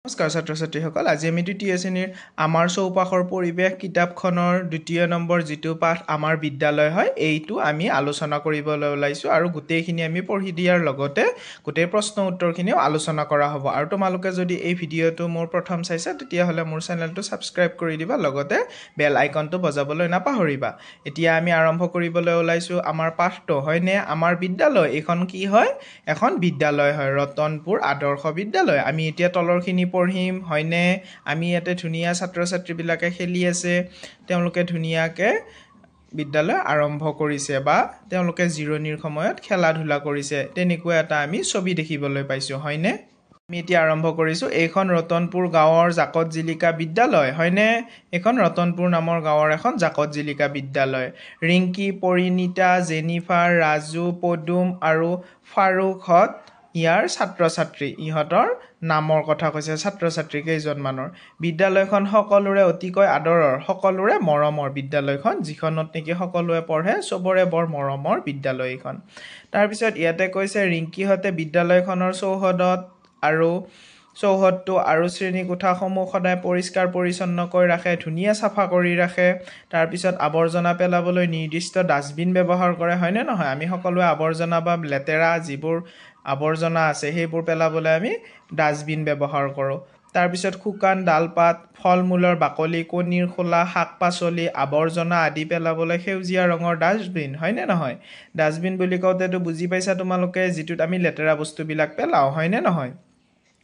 নমস্কাৰ ছাত্ৰ ছাত্ৰীসকল আজি আমি দ্বিতীয় শ্ৰেণীৰ আমাৰ চৌপাশৰ পৰিৱেশ কিতাপখনৰ দ্বিতীয় নম্বৰ যিটো পাঠ আমাৰ বিদ্যালয় হয় এইটো আমি আলোচনা কৰিবলৈ ওলাইছোঁ আৰু গোটেইখিনি আমি পঢ়ি দিয়াৰ লগতে গোটেই প্ৰশ্ন উত্তৰখিনিও আলোচনা কৰা হ'ব আৰু তোমালোকে যদি এই ভিডিঅ'টো মোৰ প্ৰথম চাইছা তেতিয়াহ'লে মোৰ চেনেলটো ছাবস্ক্ৰাইব কৰি দিবা লগতে বেল আইকনটো বজাবলৈ নাপাহৰিবা এতিয়া আমি আৰম্ভ কৰিবলৈ ওলাইছোঁ আমাৰ পাঠটো হয়নে আমাৰ বিদ্যালয় এইখন কি হয় এখন বিদ্যালয় হয় ৰতনপুৰ আদৰ্শ বিদ্যালয় আমি এতিয়া তলৰখিনি পঢ়িম হয়নে আমি ইয়াতে ধুনীয়া ছাত্ৰ ছাত্ৰীবিলাকে খেলি আছে তেওঁলোকে ধুনীয়াকৈ বিদ্যালয় আৰম্ভ কৰিছে বা তেওঁলোকে জিৰণিৰ সময়ত খেলা ধূলা কৰিছে তেনেকুৱা এটা আমি ছবি দেখিবলৈ পাইছোঁ হয়নে আমি এতিয়া আৰম্ভ কৰিছোঁ এইখন ৰতনপুৰ গাঁৱৰ জাকত জিলিকা বিদ্যালয় হয়নে এইখন ৰতনপুৰ নামৰ গাঁৱৰ এখন জাকত জিলিকা বিদ্যালয় ৰিংকি পৰিণীতা জেনিফাৰ ৰাজু পদুম আৰু ফাৰুকহঁত ইয়াৰ ছাত্ৰ ছাত্ৰী ইহঁতৰ নামৰ কথা কৈছে ছাত্ৰ ছাত্ৰী কেইজনমানৰ বিদ্যালয়খন সকলোৰে অতিকৈ আদৰৰ সকলোৰে মৰমৰ বিদ্যালয়খন যিখনত নেকি সকলোৱে পঢ়ে চবৰে বৰ মৰমৰ বিদ্যালয় এইখন তাৰপিছত ইয়াতে কৈছে ৰিংকিহঁতে বিদ্যালয়খনৰ চৌহদত আৰু চৌহদটো আৰু শ্ৰেণীকোঠাসমূহ সদায় পৰিষ্কাৰ পৰিচ্ছন্নকৈ ৰাখে ধুনীয়া চাফা কৰি ৰাখে তাৰপিছত আৱৰ্জনা পেলাবলৈ নিৰ্দিষ্ট ডাষ্টবিন ব্যৱহাৰ কৰে হয়নে নহয় আমি সকলোৱে আৱৰ্জনা বা লেতেৰা যিবোৰ আৱৰ্জনা আছে সেইবোৰ পেলাবলৈ আমি ডাষ্টবিন ব্যৱহাৰ কৰোঁ তাৰপিছত শুকান ডালপাত ফল মূলৰ বাকলি কণীৰ খোলা শাক পাচলি আৱৰ্জনা আদি পেলাবলৈ সেউজীয়া ৰঙৰ ডাষ্টবিন হয়নে নহয় ডাষ্টবিন বুলি কওঁতেতো বুজি পাইছা তোমালোকে যিটোত আমি লেতেৰা বস্তুবিলাক পেলাওঁ হয়নে নহয়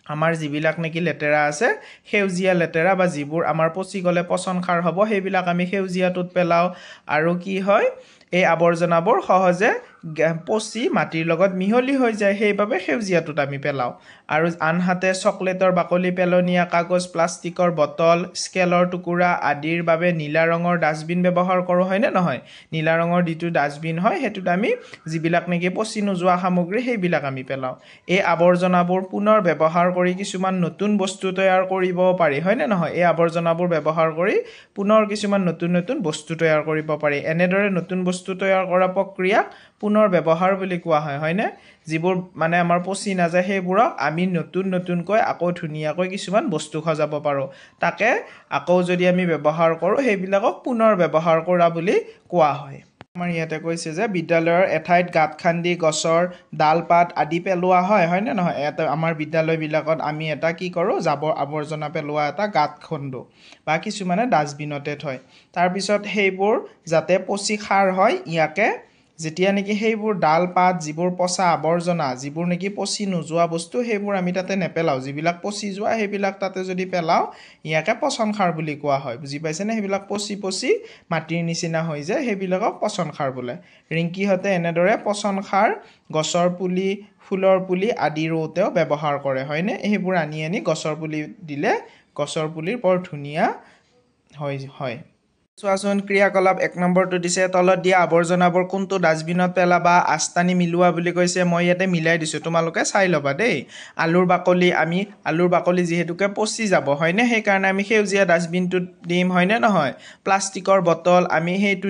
আমাৰ যিবিলাক নেকি লেতেৰা আছে সেউজীয়া লেতেৰা বা যিবোৰ আমাৰ পচি গ'লে পচন সাৰ হ'ব সেইবিলাক আমি সেউজীয়াটোত পেলাওঁ আৰু কি হয় এই আৱৰ্জনাবোৰ সহজে পচি মাটিৰ লগত মিহলি হৈ যায় সেইবাবে সেউজীয়াটোত আমি পেলাওঁ আৰু আনহাতে চকলেটৰ বাকলি পেলনীয়া কাগজ প্লাষ্টিকৰ বটল স্কেলৰ টুকুৰা আদিৰ বাবে নীলা ৰঙৰ ডাষ্টবিন ব্যৱহাৰ কৰোঁ হয়নে নহয় নীলা ৰঙৰ যিটো ডাষ্টবিন হয় সেইটোত আমি যিবিলাক নেকি পচি নোযোৱা সামগ্ৰী সেইবিলাক আমি পেলাওঁ এই আৱৰ্জনাবোৰ পুনৰ ব্যৱহাৰ কৰি কিছুমান নতুন বস্তু তৈয়াৰ কৰিব পাৰি হয়নে নহয় এই আৱৰ্জনাবোৰ ব্যৱহাৰ কৰি পুনৰ কিছুমান নতুন নতুন বস্তু তৈয়াৰ কৰিব পাৰি এনেদৰে নতুন বস্তু তৈয়াৰ কৰা প্ৰক্ৰিয়াক পুনৰ ব্যৱহাৰ বুলি কোৱা হয় হয়নে যিবোৰ মানে আমাৰ পচি নাযায় সেইবোৰক আমি নতুনকৈ আকৌ ধুনীয়াকৈ কিছুমান বস্তু সজাব পাৰোঁ তাকে আকৌ যদি আমি ব্যৱহাৰ কৰোঁ সেইবিলাকক পুনৰ ব্যৱহাৰ কৰা বুলি কোৱা হয় আমাৰ ইয়াতে কৈছে যে বিদ্যালয়ৰ এঠাইত গাঁত খান্দি গছৰ ডালপাত আদি পেলোৱা হয় হয়নে নহয় এটা আমাৰ বিদ্যালয়বিলাকত আমি এটা কি কৰোঁ জাবৰ আৱৰ্জনা পেলোৱা এটা গাঁত খান্দো বা কিছুমানে ডাষ্টবিনতে থয় তাৰপিছত সেইবোৰ যাতে পচি সাৰ হয় ইয়াকে যেতিয়া নেকি সেইবোৰ ডাল পাত যিবোৰ পচা আৱৰ্জনা যিবোৰ নেকি পচি নোযোৱা বস্তু সেইবোৰ আমি তাতে নেপেলাওঁ যিবিলাক পচি যোৱা সেইবিলাক তাতে যদি পেলাওঁ ইয়াকে পচন সাৰ বুলি কোৱা হয় বুজি পাইছেনে সেইবিলাক পচি মাটিৰ নিচিনা হৈ যায় সেইবিলাকক পচন সাৰ বোলে ৰিংকিহঁতে এনেদৰে পচন সাৰ গছৰ পুলি ফুলৰ পুলি আদি ৰুওঁতেও ব্যৱহাৰ কৰে হয়নে সেইবোৰ আনি গছৰ পুলি দিলে গছৰ পুলিৰ বৰ ধুনীয়া হয় চোৱাচোন ক্ৰিয়াকলাপ 1 নম্বৰটো দিছে তলত দিয়া আৱৰ্জনাবোৰ কোনটো ডাষ্টবিনত পেলাবা আস্তানি মিলোৱা বুলি কৈছে মই ইয়াতে মিলাই দিছোঁ তোমালোকে চাই ল'বা দেই আলুৰ বাকলি যিহেতুকে পচি যাব হয়নে সেইকাৰণে আমি সেউজীয়া ডাষ্টবিনটোত দিম হয়নে নহয় প্লাষ্টিকৰ বটল আমি সেইটো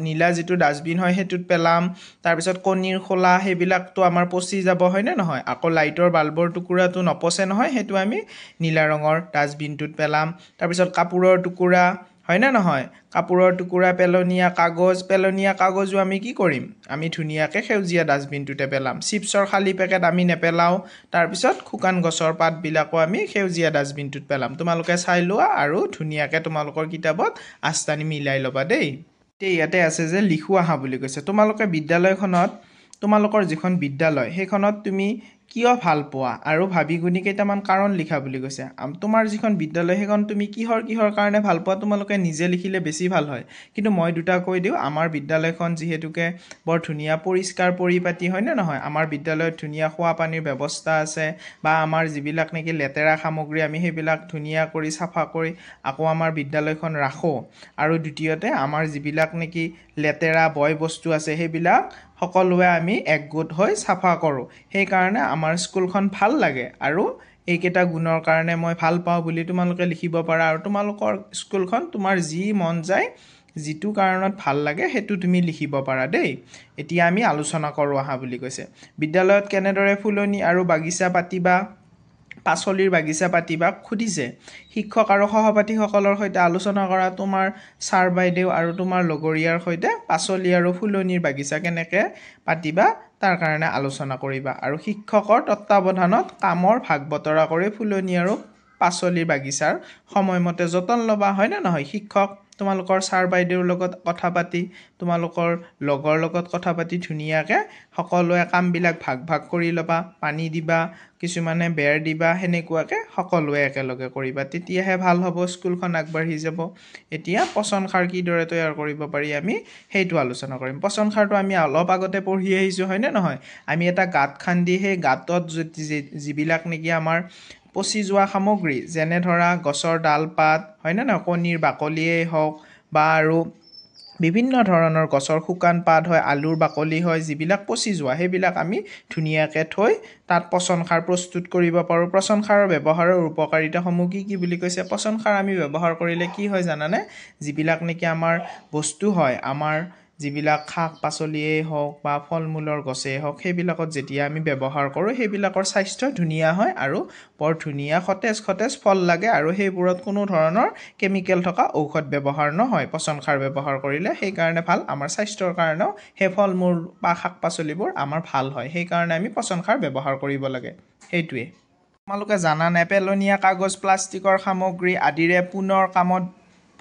নীলা যিটো ডাষ্টবিন হয় সেইটোত পেলাম তাৰপিছত কণীৰ খোলা সেইবিলাকতো আমাৰ পচি যাব হয়নে নহয় আকৌ লাইটৰ বাল্বৰ টুকুৰাটো নপচে নহয় সেইটো আমি নীলা ৰঙৰ ডাষ্টবিনটোত পেলাম তাৰপিছত কাপোৰৰ টুকুৰা হয়নে নহয় কাপোৰৰ টুকুৰা পেলনীয়া কাগজো আমি কি কৰিম আমি ধুনীয়াকৈ সেউজীয়া ডাষ্টবিনটোতে পেলাম চিপছৰ খালী পেকেট আমি নেপেলাওঁ তাৰপিছত শুকান গছৰ পাতবিলাকো আমি সেউজীয়া ডাষ্টবিনটোত পেলাম তোমালোকে চাই লোৱা আৰু ধুনীয়াকৈ তোমালোকৰ কিতাপত আস্তানি মিলাই ল'বা দেই ইয়াতে আছে যে লিখো আহা বুলি কৈছে তোমালোকে বিদ্যালয়খনত তোমালোকৰ যিখন বিদ্যালয় সেইখনত তুমি কিয় ভাল পোৱা আৰু ভাবি গুণি কেইটামান কাৰণ লিখা বুলি কৈছে তোমাৰ যিখন বিদ্যালয় সেইখন তুমি কিহৰ কাৰণে ভাল পোৱা তোমালোকে নিজে লিখিলে বেছি ভাল হয় কিন্তু মই দুটা কৈ দিওঁ আমাৰ বিদ্যালয়খন যিহেতুকে বৰ ধুনীয়া পৰিষ্কাৰ পৰিপাটি হয়নে নহয় আমাৰ বিদ্যালয়ত ধুনীয়া খোৱা পানীৰ ব্যৱস্থা আছে বা আমাৰ যিবিলাক নেকি লেতেৰা সামগ্ৰী আমি সেইবিলাক ধুনীয়া কৰি চাফা কৰি আকৌ আমাৰ বিদ্যালয়খন ৰাখোঁ আৰু দ্বিতীয়তে আমাৰ যিবিলাক নেকি লেতেৰা বয় বস্তু আছে সেইবিলাক সকলোৱে আমি একগোট হৈ চাফা কৰোঁ সেইকাৰণে আমাৰ স্কুলখন ভাল লাগে আৰু এইকেইটা গুণৰ কাৰণে মই ভাল পাওঁ বুলি তোমালোকে লিখিব পাৰা আৰু তোমালোকৰ স্কুলখন তোমাৰ যি মন যায় যিটো কাৰণত ভাল লাগে সেইটো তুমি লিখিব পাৰা দেই এতিয়া আমি আলোচনা কৰোঁ আহা বুলি কৈছে বিদ্যালয়ত কেনেদৰে ফুলনি আৰু বাগিচা পাতিবা পাচলিৰ বাগিচা পাতিবা খুদিছে শিক্ষক আৰু সহপাঠীসকলৰ সৈতে আলোচনা কৰা তোমাৰ ছাৰ বাইদেউ আৰু তোমাৰ লগৰীয়াৰ সৈতে পাচলি আৰু ফুলনিৰ বাগিচা কেনেকৈ পাতিবা তাৰ কাৰণে আলোচনা কৰিবা আৰু শিক্ষকৰ তত্ত্বাৱধানত কামৰ ভাগ বতৰা কৰি ফুলনি আৰু পাচলিৰ বাগিচাৰ সময়মতে যতন ল'বা হয়নে নহয় শিক্ষক তোমালোকৰ ছাৰ বাইদেউৰ লগত কথা পাতি তোমালোকৰ লগৰ লগত কথা পাতি ধুনীয়াকৈ সকলোৱে কামবিলাক ভাগ ভাগ কৰি ল'বা পানী দিবা কিছুমানে বেৰ দিবা সেনেকুৱাকৈ সকলোৱে একেলগে কৰিবা তেতিয়াহে ভাল হ'ব স্কুলখন আগবাঢ়ি যাব এতিয়া পচন সাৰ কিদৰে তৈয়াৰ কৰিব পাৰি আমি সেইটো আলোচনা কৰিম পচন সাৰটো আমি অলপ আগতে পঢ়ি আহিছোঁ হয়নে নহয় আমি এটা গাঁত খান্দি সেই গাঁতত যিবিলাক নেকি আমাৰ পচি যোৱা সামগ্ৰী যেনে ধৰা গছৰ ডাল পাত হয়নে নহয় কণীৰ বাকলিয়েই হওক বা আৰু বিভিন্ন ধৰণৰ গছৰ শুকান পাত হয় আলুৰ বাকলি হয় যিবিলাক পচি যোৱা সেইবিলাক আমি ধুনীয়াকৈ থৈ তাত পচন সাৰ প্ৰস্তুত কৰিব পাৰোঁ পচন সাৰৰ ব্যৱহাৰৰ উপকাৰিতাসমূহ কি বুলি কৈছে পচন সাৰ আমি ব্যৱহাৰ কৰিলে কি হয় জানানে যিবিলাক নেকি আমাৰ বস্তু হয় আমাৰ যিবিলাক শাক পাচলিয়েই হওক বা ফল মূলৰ গছেই হওক সেইবিলাকত যেতিয়া আমি ব্যৱহাৰ কৰোঁ সেইবিলাকৰ স্বাস্থ্য ধুনীয়া হয় আৰু বৰ ধুনীয়া সতেজ ফল লাগে আৰু সেইবোৰত কোনো ধৰণৰ কেমিকেল থকা ঔষধ ব্যৱহাৰ নহয় পচন সাৰ ব্যৱহাৰ কৰিলে সেইকাৰণে ভাল আমাৰ স্বাস্থ্যৰ কাৰণেও সেই ফল মূল বা শাক পাচলিবোৰ আমাৰ ভাল হয় সেইকাৰণে আমি পচন সাৰ ব্যৱহাৰ কৰিব লাগে সেইটোৱে তোমালোকে জানানে পেলনীয়া কাগজ প্লাষ্টিকৰ সামগ্ৰী আদিৰে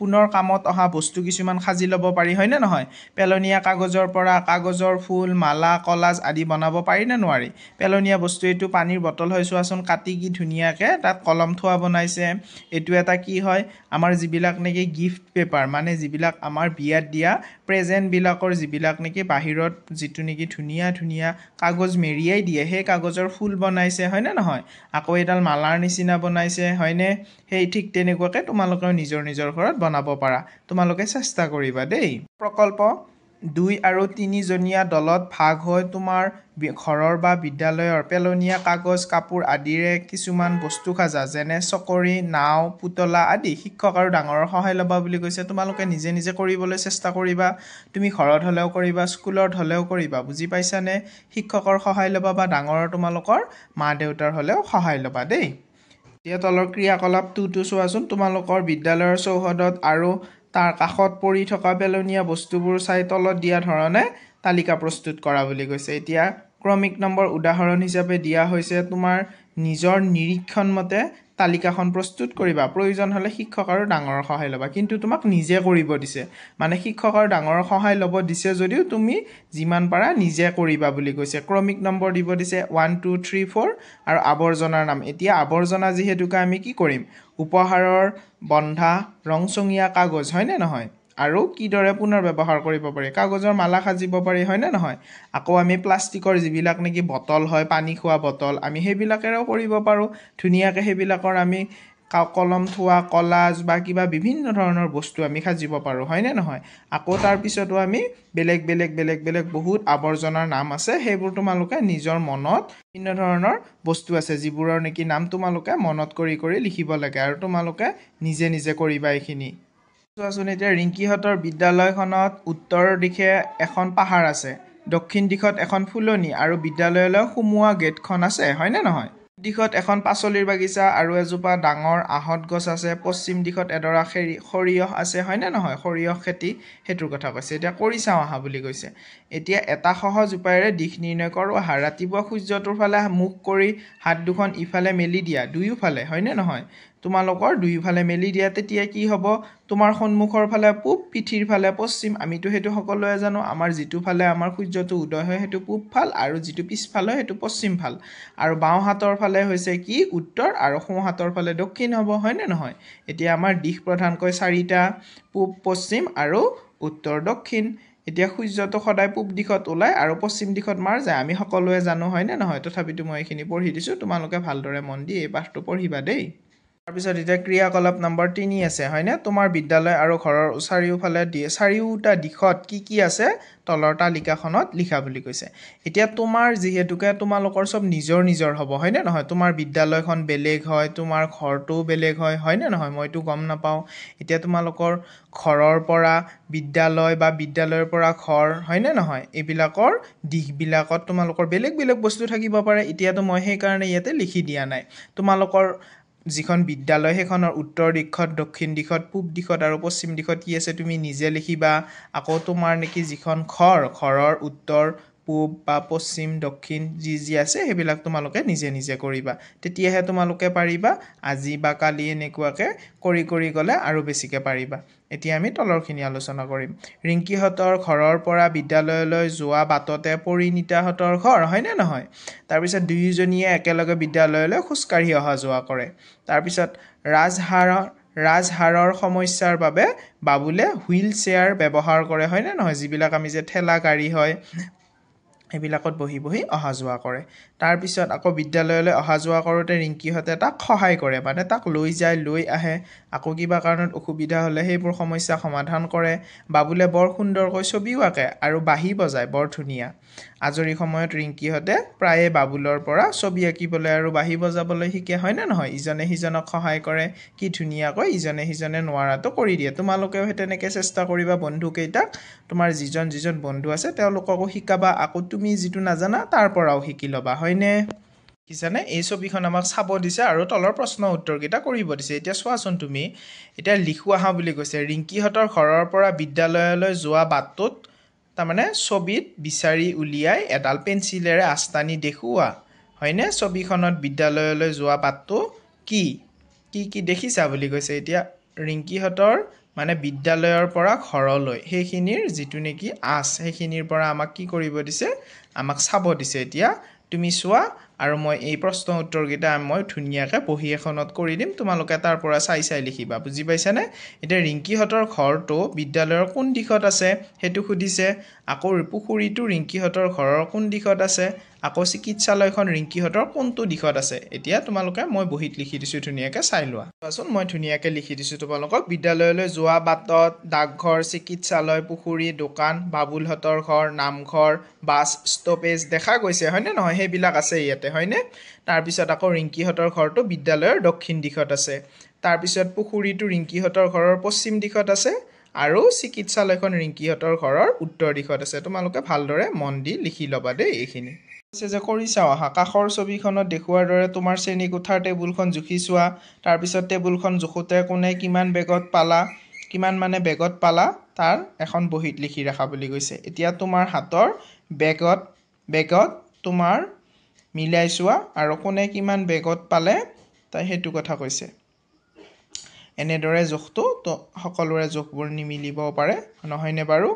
পুনৰ কামত অহা বস্তু কিছুমান সাজি ল'ব পাৰি হয়নে নহয় পেলনীয়া কাগজৰ পৰা কাগজৰ ফুল মালা কলাজ আদি বনাব পাৰি নে নোৱাৰি পেলনীয়া বস্তু এইটো পানীৰ বটল হয় চোৱাচোন কাটি কি ধুনীয়াকৈ তাত কলম থোৱা বনাইছে এইটো এটা কি হয় আমাৰ যিবিলাক নেকি গিফ্ট পেপাৰ মানে যিবিলাক আমাৰ বিয়াত দিয়া প্ৰেজেণ্টবিলাকৰ যিবিলাক নেকি বাহিৰত যিটো নেকি ধুনীয়া কাগজ মেৰিয়াই দিয়ে সেই কাগজৰ ফুল বনাইছে হয়নে নহয় আকৌ এডাল মালাৰ নিচিনা বনাইছে হয়নে সেই ঠিক তেনেকুৱাকৈ তোমালোকেও নিজৰ ঘৰত বনাব পাৰা তোমালোকে চেষ্টা কৰিবা দেই প্ৰকল্প 2 আৰু 3 জনীয়া দলত ভাগ হৈ তোমাৰ ঘৰৰ বা বিদ্যালয়ৰ পেলনীয়া কাগজ কাপোৰ আদিৰে কিছুমান বস্তু সাজা যেনে চকৰি নাও পুতলা আদি শিক্ষক আৰু ডাঙৰৰ সহায় ল'বা বুলি কৈছে তোমালোকে নিজে কৰিবলৈ চেষ্টা কৰিবা তুমি ঘৰত হ'লেও কৰিবা স্কুলত হ'লেও কৰিবা বুজি পাইছানে শিক্ষকৰ সহায় ল'বা বা ডাঙৰৰ তোমালোকৰ মা দেউতাৰ হ'লেও সহায় ল'বা দেই এতিয়া তলৰ ক্ৰিয়াকলাপটো চোৱাচোন তোমালোকৰ বিদ্যালয়ৰ চৌহদত আৰু তাৰ কাষত পৰি থকা পেলনীয়া বস্তুবোৰ চাই তলত দিয়া ধৰণে তালিকা প্ৰস্তুত কৰা বুলি কৈছে এতিয়া ক্ৰমিক নম্বৰ উদাহৰণ হিচাপে দিয়া হৈছে তোমাৰ নিজৰ নিৰীক্ষণ মতে তালিকাখন প্ৰস্তুত কৰিবা প্ৰয়োজন হ'লে শিক্ষক আৰু ডাঙৰৰ সহায় ল'বা কিন্তু তোমাক নিজে কৰিব দিছে মানে শিক্ষক আৰু ডাঙৰৰ সহায় ল'ব দিছে যদিও তুমি যিমান পাৰা নিজে কৰিবা বুলি কৈছে ক্ৰমিক নম্বৰ দিব দিছে 1 2 3 4 আৰু আৱৰ্জনাৰ নাম এতিয়া আৱৰ্জনা যিহেতুকে আমি কি কৰিম উপহাৰৰ বন্ধা ৰংচঙীয়া কাগজ হয়নে নহয় আৰু কিদৰে পুনৰ ব্যৱহাৰ কৰিব পাৰি কাগজৰ মালা সাজিব পাৰি হয়নে নহয় আকৌ আমি প্লাষ্টিকৰ যিবিলাক নেকি বটল হয় পানী খোৱা বটল আমি সেইবিলাকেৰেও কৰিব পাৰোঁ ধুনীয়াকৈ সেইবিলাকৰ আমি কলম থোৱা কলাজ বা কিবা বিভিন্ন ধৰণৰ বস্তু আমি সাজিব পাৰোঁ হয়নে নহয় আকৌ তাৰপিছতো আমি বেলেগ বহুত আৱৰ্জনাৰ নাম আছে সেইবোৰ তোমালোকে নিজৰ মনত বিভিন্ন ধৰণৰ বস্তু আছে যিবোৰৰ নেকি নাম তোমালোকে মনত কৰি লিখিব লাগে আৰু তোমালোকে নিজে কৰিবা এইখিনি চোৱাচোন এতিয়া ৰিংকিহঁতৰ বিদ্যালয়খনত উত্তৰ দিশে এখন পাহাৰ আছে দক্ষিণ দিশত এখন ফুলনি আৰু বিদ্যালয়লৈ সোমোৱা গেটখন আছে হয়নে নহয় দিশত এখন পাচলিৰ বাগিচা আৰু এজোপা ডাঙৰ আহঁত গছ আছে পশ্চিম দিশত এডৰা সৰিয়হ আছে হয়নে নহয় সৰিয়হ খেতি সেইটোৰ কথা কৈছে এতিয়া কৰি চাওঁ আহা বুলি কৈছে এতিয়া এটা সহজ উপায়েৰে দিশ নিৰ্ণয় কৰোঁ আহা ৰাতিপুৱা সূৰ্যটোৰ ফালে মুখ কৰি হাত দুখন ইফালে মেলি দিয়া দুয়োফালে হয়নে নহয় তোমালোকৰ দুয়োফালে মেলি দিয়া তেতিয়া কি হ'ব তোমাৰ সন্মুখৰ ফালে পূব পিঠিৰ ফালে পশ্চিম আমিতো সেইটো সকলোৱে জানো আমাৰ যিটো ফালে আমাৰ সূৰ্যটো উদয় হয় সেইটো পূব ফাল আৰু যিটো পিছফাল হয় সেইটো পশ্চিম ফাল আৰু বাওঁ হাতৰ ফালে হৈছে কি উত্তৰ আৰু সোঁ হাতৰ ফালে দক্ষিণ হ'ব হয়নে নহয় এতিয়া আমাৰ দিশ প্ৰধানকৈ 4টা পূব পশ্চিম আৰু উত্তৰ দক্ষিণ এতিয়া সূৰ্যটো সদায় পূব দিশত ওলায় আৰু পশ্চিম দিশত মাৰ যায় আমি সকলোৱে জানো হয়নে নহয় তথাপিতো মই এইখিনি পঢ়ি দিছোঁ তোমালোকে ভালদৰে মন দি এই পাঠটো পঢ়িবা দেই তাৰপিছত এতিয়া ক্ৰিয়াকলাপ নম্বৰ 3 আছে হয়নে তোমাৰ বিদ্যালয় আৰু ঘৰৰ চাৰিওফালে চাৰিওটা দিশত কি আছে তলৰ তালিকাখনত লিখা বুলি কৈছে এতিয়া তোমাৰ যিহেতুকে তোমালোকৰ সব নিজৰ হ'ব হয়নে নহয় তোমাৰ বিদ্যালয়খন বেলেগ হয় তোমাৰ ঘৰটো বেলেগ হয় হয়নে নহয় মইতো গম নাপাওঁ এতিয়া তোমালোকৰ ঘৰৰ পৰা বিদ্যালয় বা বিদ্যালয়ৰ পৰা ঘৰ হয়নে নহয় এইবিলাকৰ দিশবিলাকত তোমালোকৰ বেলেগ বস্তু থাকিব পাৰে এতিয়াতো মই সেই কাৰণে ইয়াতে লিখি দিয়া নাই তোমালোকৰ যিখন বিদ্যালয় সেইখনৰ উত্তৰ দিশত দক্ষিণ দিশত পূব দিশত আৰু পশ্চিম দিশত কি আছে তুমি নিজে লিখিবা আকৌ তোমাৰ নেকি যিখন ঘৰৰ উত্তৰ পূব বা পশ্চিম দক্ষিণ যি আছে সেইবিলাক তোমালোকে নিজে কৰিবা তেতিয়াহে তোমালোকে পাৰিবা আজি বা কালি এনেকুৱাকে কৰি গলে আৰু বেছিকে পাৰিবা এতিয়া আমি তলৰখিনি আলোচনা কৰিম ৰিংকিহঁতৰ ঘৰৰ পৰা বিদ্যালয়লৈ যোৱা বাটতে পৰিণীতাহঁতৰ ঘৰ হয়নে নহয় তাৰপিছত দুয়োজনীয়ে একেলগে বিদ্যালয়লৈ খোজকাঢ়ি অহা যোৱা কৰে তাৰপিছত ৰাজহাৰৰ সমস্যাৰ বাবে বাবুলে হুইল চেয়াৰ ব্যৱহাৰ কৰে হয়নে নহয় যিবিলাক আমি যে ঠেলা গাড়ী হয় এইবিলাকত বহি অহা যোৱা কৰে তাৰপিছত আকৌ বিদ্যালয়লৈ অহা যোৱা কৰোঁতে ৰিংকিহঁতে তাক সহায় কৰে মানে তাক লৈ আহে আকৌ কিবা কাৰণত অসুবিধা হ'লে সেইবোৰ সমস্যা সমাধান কৰে বাবুলে বৰ সুন্দৰকৈ ছবিও আঁকে আৰু বাঁহী বজায় বৰ ধুনীয়া আজৰি সময়ত ৰিংকিহঁতে প্ৰায়ে বাবুলৰ পৰা ছবি আঁকিবলৈ আৰু বাঁহী বজাবলৈ শিকে হয়নে নহয় ইজনে সিজনক সহায় কৰে কি ধুনীয়াকৈ ইজনে সিজনে নোৱাৰাটো কৰি দিয়ে তোমালোকেও তেনেকৈ চেষ্টা কৰিবা বন্ধুকেইটাক তোমাৰ যিজন বন্ধু আছে তেওঁলোককো শিকাবা আকৌ তুমি যিটো নাজানা তাৰ পৰাও শিকি ল'বা হয়নে দেখিছানে এই ছবিখন আমাক চাব দিছে আৰু তলৰ প্ৰশ্ন উত্তৰকেইটা কৰিব দিছে এতিয়া চোৱাচোন তুমি এতিয়া লিখো আহা বুলি কৈছে ৰিংকিহঁতৰ ঘৰৰ পৰা বিদ্যালয়লৈ যোৱা বাটটোত তাৰমানে ছবিত বিচাৰি উলিয়াই এডাল পেঞ্চিলেৰে আস্তানি দেখুওৱা হয়নে ছবিখনত বিদ্যালয়লৈ যোৱা বাটটো কি দেখিছা বুলি কৈছে এতিয়া ৰিংকিহঁতৰ মানে বিদ্যালয়ৰ পৰা ঘৰলৈ সেইখিনিৰ যিটো নেকি সেইখিনিৰ পৰা আমাক কি কৰিব দিছে আমাক চাব দিছে এতিয়া তুমি চোৱা আৰু মই এই প্ৰশ্ন উত্তৰকেইটা মই ধুনীয়াকৈ বহি এখনত কৰি দিম তোমালোকে তাৰ পৰা চাই লিখিবা বুজি পাইছানে এতিয়া ৰিংকিহঁতৰ ঘৰটো বিদ্যালয়ৰ কোন দিশত আছে সেইটো সুধিছে আকৌ পুখুৰীটো ৰিংকিহঁতৰ ঘৰৰ কোন দিশত আছে আকৌ চিকিৎসালয়খন ৰিংকিহঁতৰ কোনটো দিশত আছে এতিয়া তোমালোকে মই বহিত লিখি দিছোঁ ধুনীয়াকৈ চাই লোৱা চোৱাচোন মই ধুনীয়াকৈ লিখি দিছোঁ তোমালোকক বিদ্যালয়লৈ যোৱা বাটত ডাকঘৰ চিকিৎসালয় পুখুৰী দোকান বাবুলহঁতৰ ঘৰ নামঘৰ বাছ ষ্টপেজ দেখা গৈছে হয়নে নহয় সেইবিলাক আছে ইয়াতে হয়নে তাৰপিছত আকৌ ৰিংকিহঁতৰ ঘৰটো বিদ্যালয়ৰ দক্ষিণ দিশত আছে তাৰপিছত পুখুৰীটো ৰিংকিহঁতৰ ঘৰৰ পশ্চিম দিশত আছে আৰু চিকিৎসালয়খন ৰিংকিহঁতৰ ঘৰৰ উত্তৰ দিশত আছে তোমালোকে ভালদৰে মন দি লিখি ল'বা দেই এইখিনি যে কৰি চাওঁ আহা কাষৰ ছবিখনত দেখুৱাৰ দৰে তোমাৰ শ্ৰেণীকোঠাৰ টেবুলখন জুখি চোৱা তাৰপিছত টেবুলখন জোখোতে কোনে কিমান বেগত পালা তাৰ এখন বহীত লিখি ৰাখা বুলি কৈছে এতিয়া তোমাৰ হাতৰ বেগত তোমাৰ মিলাই চোৱা আৰু কোনে কিমান বেগত পালে তাই সেইটো কথা কৈছে এনেদৰে জোখটো সকলোৰে জোখবোৰ নিমিলিব পাৰে নহয়নে বাৰু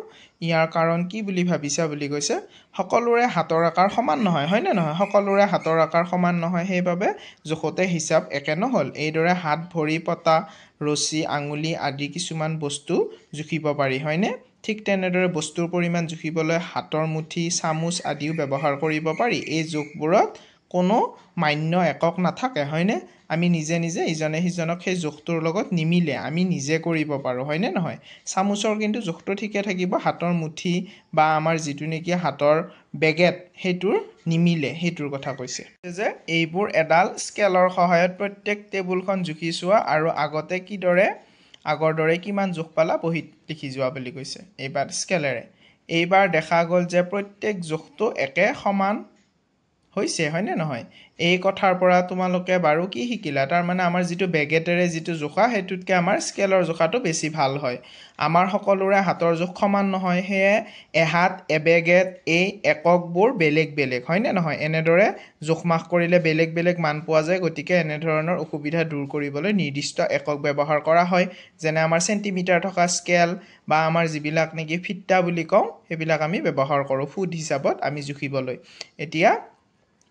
ইয়াৰ কাৰণ কি বুলি ভাবিছা বুলি কৈছে সকলোৰে হাতৰ আকাৰ সমান নহয় হয়নে নহয় সকলোৰে হাতৰ আকাৰ সমান নহয় সেইবাবে জোখতে হিচাপ একে নহ'ল এইদৰে হাত ভৰি পতা ৰছী আঙুলি আদি কিছুমান বস্তু জুখিব পাৰি হয়নে ঠিক তেনেদৰে বস্তুৰ পৰিমাণ জুখিবলৈ হাতৰ মুঠি চামুচ আদিও ব্যৱহাৰ কৰিব পাৰি এই জোখবোৰত কোনো মান্য একক নাথাকে হয়নে আমি নিজে ইজনে সিজনক সেই জোখটোৰ লগত নিমিলে আমি নিজে কৰিব পাৰোঁ হয়নে নহয় চামুচৰ কিন্তু জোখটো ঠিকে থাকিব হাতৰ মুঠি বা আমাৰ যিটো নেকি হাতৰ বেগেট সেইটোৰ নিমিলে সেইটোৰ কথা কৈছে যে এইবোৰ এডাল স্কেলৰ সহায়ত প্ৰত্যেক টেবুলখন জুখি চোৱা আৰু আগৰ দৰে কিমান জোখ পালা বহীত লিখি যোৱা বুলি কৈছে এইবাৰ স্কেলেৰে এইবাৰ দেখা গ'ল যে প্ৰত্যেক জোখটো একে সমান হৈছে হয়নে নহয় এই কথাৰ পৰা তোমালোকে বাৰু কি শিকিলা তাৰমানে আমাৰ যিটো বেগেটেৰে যিটো জোখা সেইটোতকৈ আমাৰ স্কেলৰ জোখাটো বেছি ভাল হয় আমাৰ সকলোৰে হাতৰ জোখ সমান নহয় সেয়ে এহাত এবেগেট এই এককবোৰ বেলেগ হয়নে নহয় এনেদৰে জোখমাখ কৰিলে বেলেগ মান পোৱা যায় গতিকে এনেধৰণৰ অসুবিধা দূৰ কৰিবলৈ নিৰ্দিষ্ট একক ব্যৱহাৰ কৰা হয় যেনে আমাৰ চেণ্টিমিটাৰ থকা স্কেল বা আমাৰ যিবিলাক নেকি ফিটা বুলি কওঁ সেইবিলাক আমি ব্যৱহাৰ কৰোঁ ফুট হিচাপত আমি জুখিবলৈ এতিয়া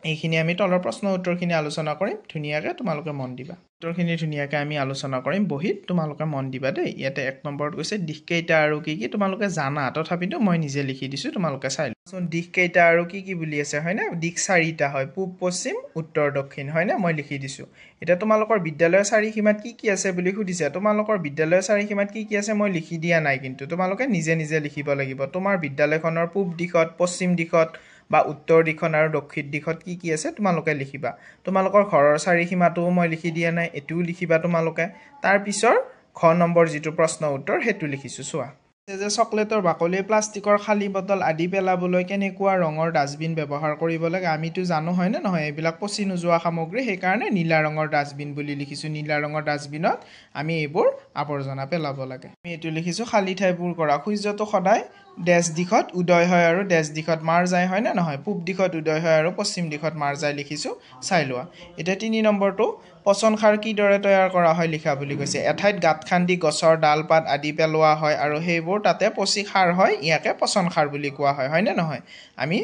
এইখিনি আমি তলৰ প্ৰশ্ন উত্তৰখিনি আলোচনা কৰিম ধুনীয়াকৈ তোমালোকে মন দিবা উত্তৰখিনি ধুনীয়াকৈ আমি আলোচনা কৰিম বহিত তোমালোকে মন দিবা দেই ইয়াতে 1 নম্বৰত কৈছে দিশকেইটা আৰু কি কি তোমালোকে জানা তথাপিতো মই নিজে লিখি দিছোঁ তোমালোকে চাই লোৱা দিশকেইটা আৰু কি কি বুলি আছে হয়নে দিশ 4টা হয় পূব পশ্চিম উত্তৰ দক্ষিণ হয়নে মই লিখি দিছোঁ এতিয়া তোমালোকৰ বিদ্যালয়ৰ চাৰিসীমাত কি কি আছে বুলি সুধিছে তোমালোকৰ বিদ্যালয়ৰ চাৰিসীমাত কি কি আছে মই লিখি দিয়া নাই কিন্তু তোমালোকে নিজে নিজে লিখিব লাগিব তোমাৰ বিদ্যালয়খনৰ পূব দিশত পশ্চিম দিশত বা উত্তৰ দিশত আৰু দক্ষিণ দিশত কি কি আছে তোমালোকে লিখিবা তোমালোকৰ ঘৰৰ চাৰিসীমাটোও মই লিখি দিয়া নাই এটোও লিখিবা তোমালোকে তাৰ পিছৰ খ নম্বৰ যিটো প্ৰশ্ন উত্তৰ হেতু লিখিছো চোৱা যে চকলেটৰ বাকলি প্লাষ্টিকৰ খালী বটল আদি পেলাবলৈ কেনেকুৱা ৰঙৰ ডাষ্টবিন ব্যৱহাৰ কৰিব লাগে আমিতো জানো হয় নে নহয় এইবিলাক পচি নোযোৱা সামগ্ৰী সেইকাৰণে নীলা ৰঙৰ ডাষ্টবিন বুলি লিখিছো নীলা ৰঙৰ ডাষ্টবিনত আমি এইবোৰ আৱৰ্জনা পেলাব লাগে আমি এইটো লিখিছো খালী ঠাইবোৰ কৰা সূৰ্যটো সদায় ডেছ দিশত উদয় হয় আৰু ডেছ দিশত মাৰ যায় হয় নে নহয় পূব দিশত উদয় হয় আৰু পশ্চিম দিশত মাৰ যায় লিখিছো চাই লোৱা এতিয়া 3 নম্বৰটো পচন সাৰ কিদৰে তৈয়াৰ কৰা হয় লিখা বুলি কৈছে এঠাইত গাঁত খান্দি গছৰ ডাল পাত আদি পেলোৱা হয় আৰু সেইবোৰ তাতে পচি সাৰ হয় ইয়াকে পচন সাৰ বুলি কোৱা হয় হয়নে নহয় আমি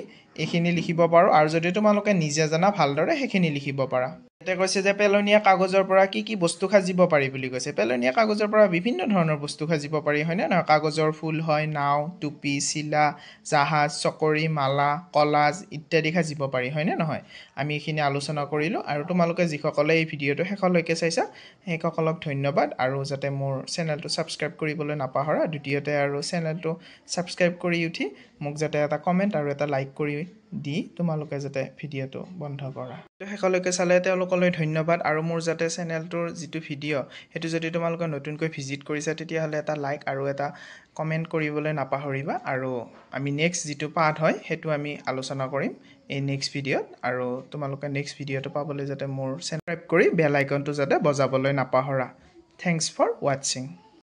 এইখিনি লিখিব পাৰোঁ আৰু যদি তোমালোকে নিজে জানা ভালদৰে সেইখিনি লিখিব পাৰা এতিয়া কৈছে যে পেলনীয়া কাগজৰ পৰা কি কি বস্তু সাজিব পাৰি বুলি কৈছে পেলনীয়া কাগজৰ পৰা বিভিন্ন ধৰণৰ বস্তু সাজিব পাৰি হয়নে নহয় কাগজৰ ফুল হয় নাও টুপি চিলা জাহাজ চকৰি মালা কলাজ ইত্যাদি সাজিব পাৰি হয়নে নহয় আমি এইখিনি আলোচনা কৰিলোঁ আৰু তোমালোকে যিসকলে এই ভিডিঅ'টো শেষলৈকে চাইছা সেইসকলক ধন্যবাদ আৰু যাতে মোৰ চেনেলটো ছাবস্ক্ৰাইব কৰিবলৈ নাপাহৰা দ্বিতীয়তে আৰু চেনেলটো ছাবস্ক্ৰাইব কৰি উঠি মোক যাতে এটা কমেণ্ট আৰু এটা লাইক কৰি দি তোমালোকে যাতে ভিডিঅ'টো বন্ধ কৰা শেষলৈকে চালে তেওঁলোকলৈ ধন্যবাদ আৰু মোৰ যাতে চেনেলটোৰ যিটো ভিডিঅ' সেইটো যদি তোমালোকে নতুনকৈ ভিজিট কৰিছা তেতিয়াহ'লে এটা লাইক আৰু এটা কমেণ্ট কৰিবলৈ নাপাহৰিবা আৰু আমি নেক্সট যিটো পাৰ্ট হয় সেইটো আমি আলোচনা কৰিম এই নেক্সট ভিডিঅ'ত আৰু তোমালোকে নেক্সট ভিডিঅ'টো পাবলৈ যাতে মোৰ ছাবস্ক্ৰাইব কৰি বেল আইকনটো যাতে বজাবলৈ নাপাহৰা থেংকছ ফৰ ৱাটছিং